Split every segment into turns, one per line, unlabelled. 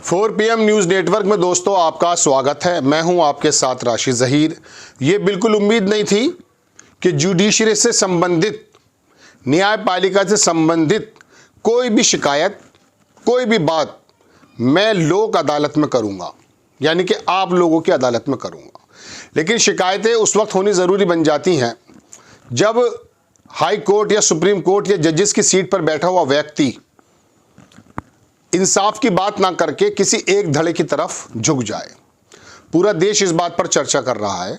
4 PM news network में दोस्तों आपका स्वागत है। मैं हूं आपके साथ राशिद ज़हीर। ये बिल्कुल उम्मीद नहीं थी कि जुडिशरी से संबंधित, न्यायपालिका से संबंधित कोई भी शिकायत, कोई भी बात मैं लोक अदालत में करूंगा, यानी कि आप लोगों की अदालत में करूंगा। लेकिन शिकायतें उस वक्त होनी ज़रूरी बन जाती हैं जब हाई कोर्ट या सुप्रीम कोर्ट या जजेस की सीट पर बैठा हुआ व्यक्ति इंसाफ की बात ना करके किसी एक धड़े की तरफ झुक जाए। पूरा देश इस बात पर चर्चा कर रहा है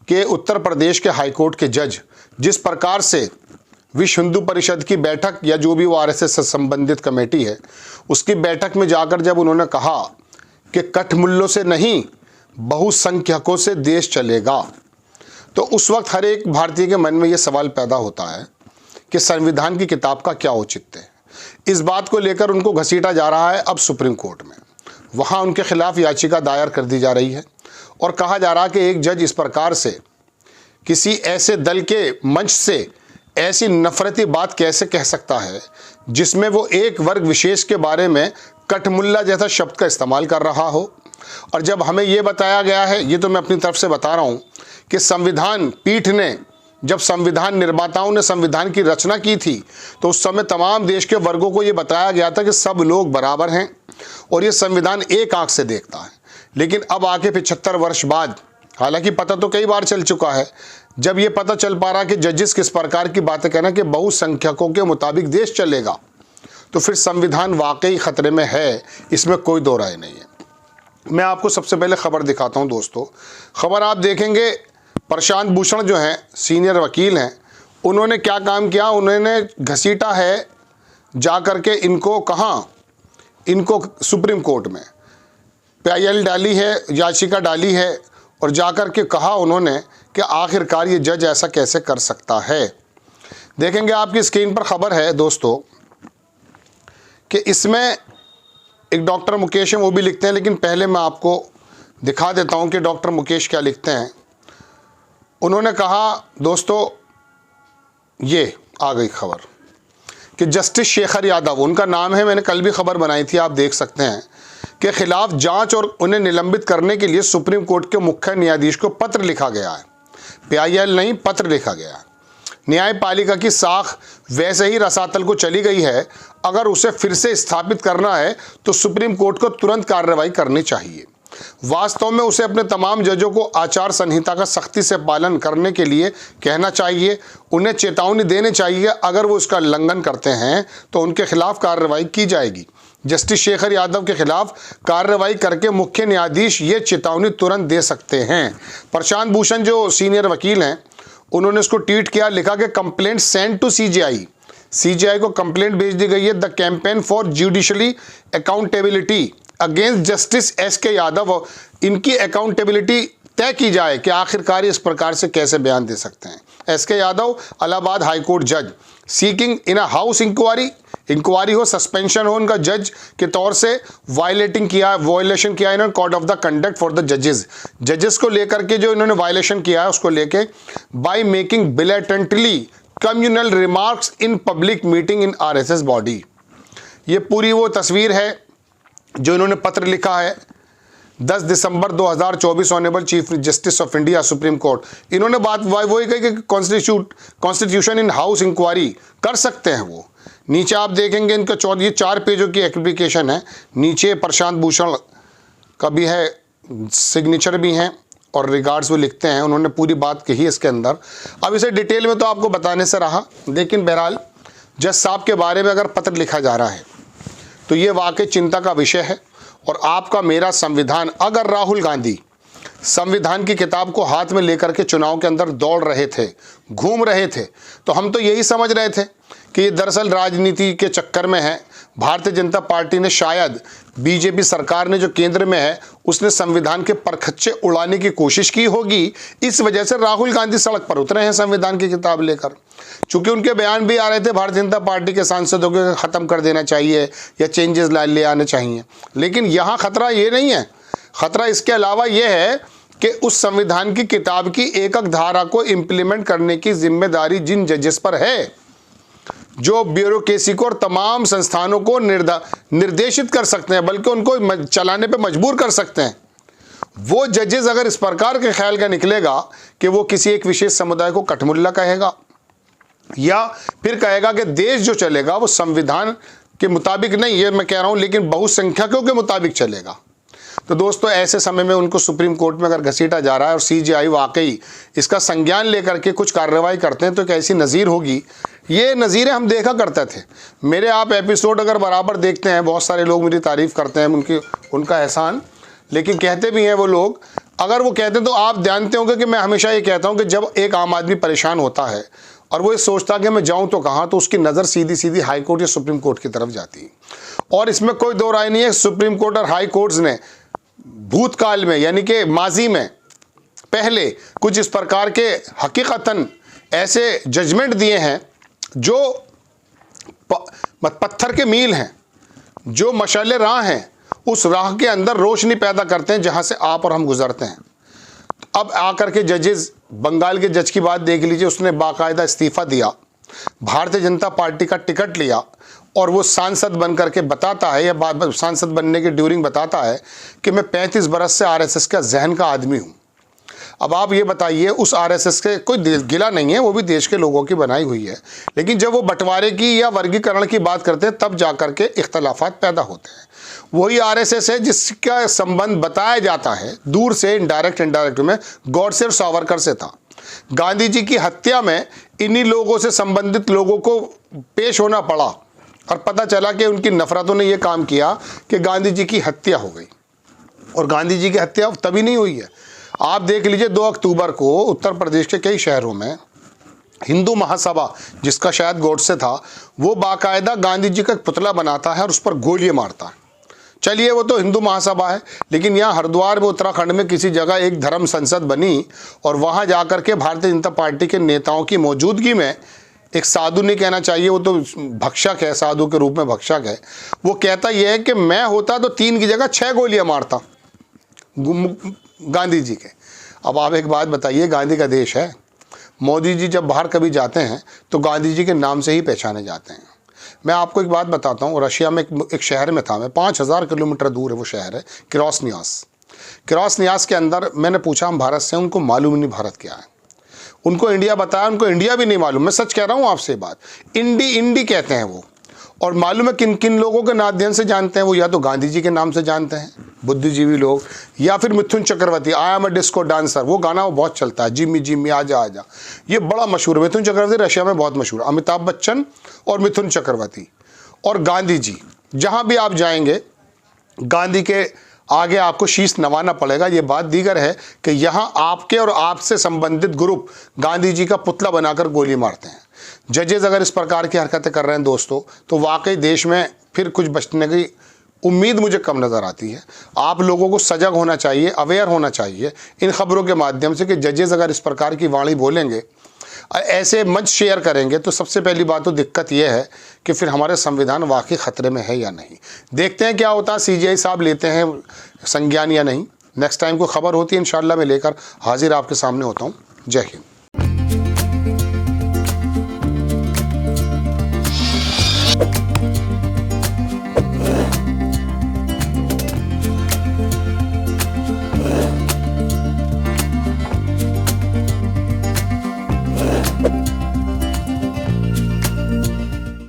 कि उत्तर प्रदेश के हाई कोर्ट के जज जिस प्रकार से विश्व हिंदू परिषद की बैठक या जो भी वो आरएसएस से संबंधित कमेटी है उसकी बैठक में जाकर जब उन्होंने कहा कि कठमुल्लों से नहीं बहुसंख्यकों से देश चलेगा, तो उस वक्त हर एक भारतीय के मन में ये सवाल पैदा होता है कि संविधान की किताब का क्या औचित्य है। इस बात को लेकर उनको घसीटा जा रहा है अब सुप्रीम कोर्ट में। वहाँ उनके खिलाफ याचिका दायर कर दी जा रही है और कहा जा रहा है कि एक जज इस प्रकार से किसी ऐसे दल के मंच से ऐसी नफरती बात कैसे कह सकता है जिसमें वो एक वर्ग विशेष के बारे में कठमुल्ला जैसा शब्द का इस्तेमाल कर रहा हो। और जब हमें ये बताया गया है, ये तो मैं अपनी तरफ से बता रहा हूँ कि संविधान पीठ ने, जब संविधान निर्माताओं ने संविधान की रचना की थी तो उस समय तमाम देश के वर्गों को ये बताया गया था कि सब लोग बराबर हैं और ये संविधान एक आंख से देखता है। लेकिन अब आके 75 वर्ष बाद, हालांकि पता तो कई बार चल चुका है, जब ये पता चल पा रहा कि जजेस किस प्रकार की बातें कहना कि बहुसंख्यकों के मुताबिक देश चलेगा, तो फिर संविधान वाकई खतरे में है, इसमें कोई दो राय नहीं है। मैं आपको सबसे पहले खबर दिखाता हूँ दोस्तों। खबर आप देखेंगे, प्रशांत भूषण जो हैं सीनियर वकील हैं, उन्होंने क्या काम किया, उन्होंने घसीटा है जा कर के इनको, कहाँ, इनको सुप्रीम कोर्ट में PIL डाली है, याचिका डाली है और जा कर के कहा उन्होंने कि आखिरकार ये जज ऐसा कैसे कर सकता है। देखेंगे आपकी स्क्रीन पर खबर है दोस्तों कि इसमें एक डॉक्टर मुकेश हैं, वो भी लिखते हैं, लेकिन पहले मैं आपको दिखा देता हूँ कि डॉक्टर मुकेश क्या लिखते हैं। उन्होंने कहा दोस्तों, ये आ गई खबर कि जस्टिस शेखर यादव, उनका नाम है, मैंने कल भी खबर बनाई थी, आप देख सकते हैं, के खिलाफ जांच और उन्हें निलंबित करने के लिए सुप्रीम कोर्ट के मुख्य न्यायाधीश को पत्र लिखा गया है। PIL नहीं, पत्र लिखा गया है। न्यायपालिका की साख वैसे ही रसातल को चली गई है, अगर उसे फिर से स्थापित करना है तो सुप्रीम कोर्ट को तुरंत कार्रवाई करनी चाहिए। वास्तव में उसे अपने तमाम जजों को आचार संहिता का सख्ती से पालन करने के लिए कहना चाहिए, उन्हें चेतावनी देनी चाहिए, अगर वो इसका उल्लंघन करते हैं तो उनके खिलाफ कार्रवाई की जाएगी। जस्टिस शेखर यादव के खिलाफ कार्रवाई करके मुख्य न्यायाधीश ये चेतावनी तुरंत दे सकते हैं। प्रशांत भूषण जो सीनियर वकील हैं, उन्होंने इसको ट्वीट किया, लिखा कि कंप्लेंट सेंड टू CJI को कंप्लेंट भेज दी गई है। The campaign for judicially accountability against justice SK Yadav, इनकी अकाउंटेबिलिटी तय की जाए कि आखिरकार इस प्रकार से कैसे बयान दे सकते हैं। SK Yadav Allahabad high court जज, seeking in a house inquiry हो, सस्पेंशन हो उनका जज के तौर से, वायलेशन किया इन्होंने code of the conduct for the जजेस को लेकर के जो इन्होंने वायलेशन किया है उसको लेके, by making blatantly communal remarks in public meeting in RSS body. ये पूरी वो तस्वीर है जो इन्होंने पत्र लिखा है। 10 दिसंबर 2024 honourable chief justice of India supreme court, इन्होंने बात वही कही कि कॉन्स्टिट्यूशन इन हाउस इंक्वायरी कर सकते हैं वो। नीचे आप देखेंगे इनका 4 पेजों की एप्लीकेशन है, नीचे प्रशांत भूषण का भी है, सिग्नेचर भी हैं और रिगार्ड्स वो लिखते हैं, उन्होंने पूरी बात कही इसके अंदर। अब इसे डिटेल में तो आपको बताने से रहा, लेकिन बहरहाल जज साहब के बारे में अगर पत्र लिखा जा रहा है तो ये वाकई चिंता का विषय है। और आपका मेरा संविधान, अगर राहुल गांधी संविधान की किताब को हाथ में लेकर के चुनाव के अंदर दौड़ रहे थे, घूम रहे थे, तो हम तो यही समझ रहे थे कि ये दरअसल राजनीति के चक्कर में है। भारतीय जनता पार्टी ने, शायद बीजेपी सरकार ने जो केंद्र में है, उसने संविधान के परखच्चे उड़ाने की कोशिश की होगी, इस वजह से राहुल गांधी सड़क पर उतरे हैं संविधान की किताब लेकर। चूंकि उनके बयान भी आ रहे थे भारतीय जनता पार्टी के सांसदों को ख़त्म कर देना चाहिए या चेंजेस ले आने चाहिए, लेकिन यहाँ खतरा ये नहीं है। खतरा इसके अलावा ये है कि उस संविधान की किताब की एकक धारा को इम्प्लीमेंट करने की जिम्मेदारी जिन जजेस पर है, जो ब्यूरोक्रेसी को और तमाम संस्थानों को निर्देशित कर सकते हैं, बल्कि उनको चलाने पे मजबूर कर सकते हैं, वो जजेस अगर इस प्रकार के ख्याल का निकलेगा कि वो किसी एक विशेष समुदाय को कठमुल्ला कहेगा या फिर कहेगा कि देश जो चलेगा वो संविधान के मुताबिक नहीं, ये मैं कह रहा हूं, लेकिन बहुसंख्यकों के मुताबिक चलेगा, तो दोस्तों ऐसे समय में उनको सुप्रीम कोर्ट में अगर घसीटा जा रहा है और सीजेआई वाकई इसका संज्ञान लेकर के कुछ कार्रवाई करते हैं तो एक ऐसी नज़ीर होगी। ये नज़ीरें हम देखा करते थे, मेरे आप एपिसोड अगर बराबर देखते हैं, बहुत सारे लोग मेरी तारीफ़ करते हैं, उनका एहसान, लेकिन कहते भी हैं वो लोग, अगर वो कहते हैं तो आप जानते होंगे कि मैं हमेशा ये कहता हूँ कि जब एक आम आदमी परेशान होता है और वो ये सोचता कि मैं जाऊँ तो कहाँ, तो उसकी नज़र सीधी सीधी हाई कोर्ट या सुप्रीम कोर्ट की तरफ जाती है। और इसमें कोई दो राय नहीं है, सुप्रीम कोर्ट और हाई कोर्ट्स ने भूतकाल में यानी कि माजी में पहले कुछ इस प्रकार के हकीकतन ऐसे जजमेंट दिए हैं जो पत्थर के मील हैं, जो मशाले राह हैं, उस राह के अंदर रोशनी पैदा करते हैं जहां से आप और हम गुजरते हैं। अब आकर के जजेस, बंगाल के जज की बात देख लीजिए, उसने बाकायदा इस्तीफ़ा दिया, भारतीय जनता पार्टी का टिकट लिया और वो सांसद बन करके बताता है, या सांसद बनने के ड्यूरिंग बताता है कि मैं 35 बरस से आरएसएस का जहन का आदमी हूँ। अब आप ये बताइए, उस आरएसएस के कोई गिला नहीं है, वो भी देश के लोगों की बनाई हुई है, लेकिन जब वो बंटवारे की या वर्गीकरण की बात करते हैं तब जाकर के इख्तलाफात पैदा होते हैं। वही आरएसएस है जिसका संबंध बताया जाता है दूर से इनडायरेक्ट में गॉडसे और सावरकर से था। गांधी जी की हत्या में इन्हीं लोगों से संबंधित लोगों को पेश होना पड़ा और पता चला कि उनकी नफरतों ने यह काम किया कि गांधी जी की हत्या हो गई। और गांधी जी की हत्या तभी नहीं हुई है, आप देख लीजिए 2 अक्टूबर को उत्तर प्रदेश के कई शहरों में हिंदू महासभा, जिसका शायद गोडसे था, वो बाकायदा गांधी जी का पुतला बनाता है और उस पर गोलियां मारता है। चलिए वो तो हिंदू महासभा है, लेकिन यहाँ हरिद्वार में उत्तराखंड में किसी जगह एक धर्म संसद बनी और वहाँ जाकर के भारतीय जनता पार्टी के नेताओं की मौजूदगी में एक साधु नहीं कहना चाहिए, वो तो भक्षक है, साधु के रूप में भक्षक है, वो कहता यह है कि मैं होता तो 3 की जगह 6 गोलियां मारता गांधी जी के। अब आप एक बात बताइए, गांधी का देश है, मोदी जी जब बाहर कभी जाते हैं तो गांधी जी के नाम से ही पहचाने जाते हैं। मैं आपको एक बात बताता हूँ, रशिया में एक शहर में था मैं, 5000 किलोमीटर दूर है वो शहर है, क्रास्नियास के अंदर मैंने पूछा हम भारत से, उनको मालूम नहीं भारत क्या है, उनको इंडिया बताया, उनको इंडिया भी नहीं मालूम। मैं सच कह रहा हूँ आपसे बात, इंडी कहते हैं वो। और मालूम है किन किन लोगों के माध्यम से जानते हैं वो, या तो गांधी जी के नाम से जानते हैं बुद्धिजीवी लोग, या फिर Mithun Chakraborty, I am a disco dancer, वो गाना वो बहुत चलता है, जिम्मी जिम्मी आजा आजा, ये बड़ा मशहूर है। मिथुन चक्रवर्ती रशिया में बहुत मशहूर, अमिताभ बच्चन और मिथुन चक्रवर्ती और गांधी जी, जहाँ भी आप जाएंगे गांधी के आगे आपको शीश नवाना पड़ेगा। ये बात दीगर है कि यहाँ आपके और आपसे संबंधित ग्रुप गांधी जी का पुतला बनाकर गोली मारते हैं। जजेस अगर इस प्रकार की हरकतें कर रहे हैं दोस्तों, तो वाकई देश में फिर कुछ बचने की उम्मीद मुझे कम नज़र आती है। आप लोगों को सजग होना चाहिए, अवेयर होना चाहिए इन खबरों के माध्यम से कि जजेस अगर इस प्रकार की वाणी बोलेंगे, ऐसे मंच शेयर करेंगे, तो सबसे पहली बात तो दिक्कत यह है कि फिर हमारे संविधान वाकई ख़तरे में है या नहीं। देखते हैं क्या होता है, सीजेआई साहब लेते हैं संज्ञान या नहीं। नेक्स्ट टाइम को खबर होती है इंशाल्लाह मैं लेकर हाजिर आपके सामने होता हूँ। जय हिंद।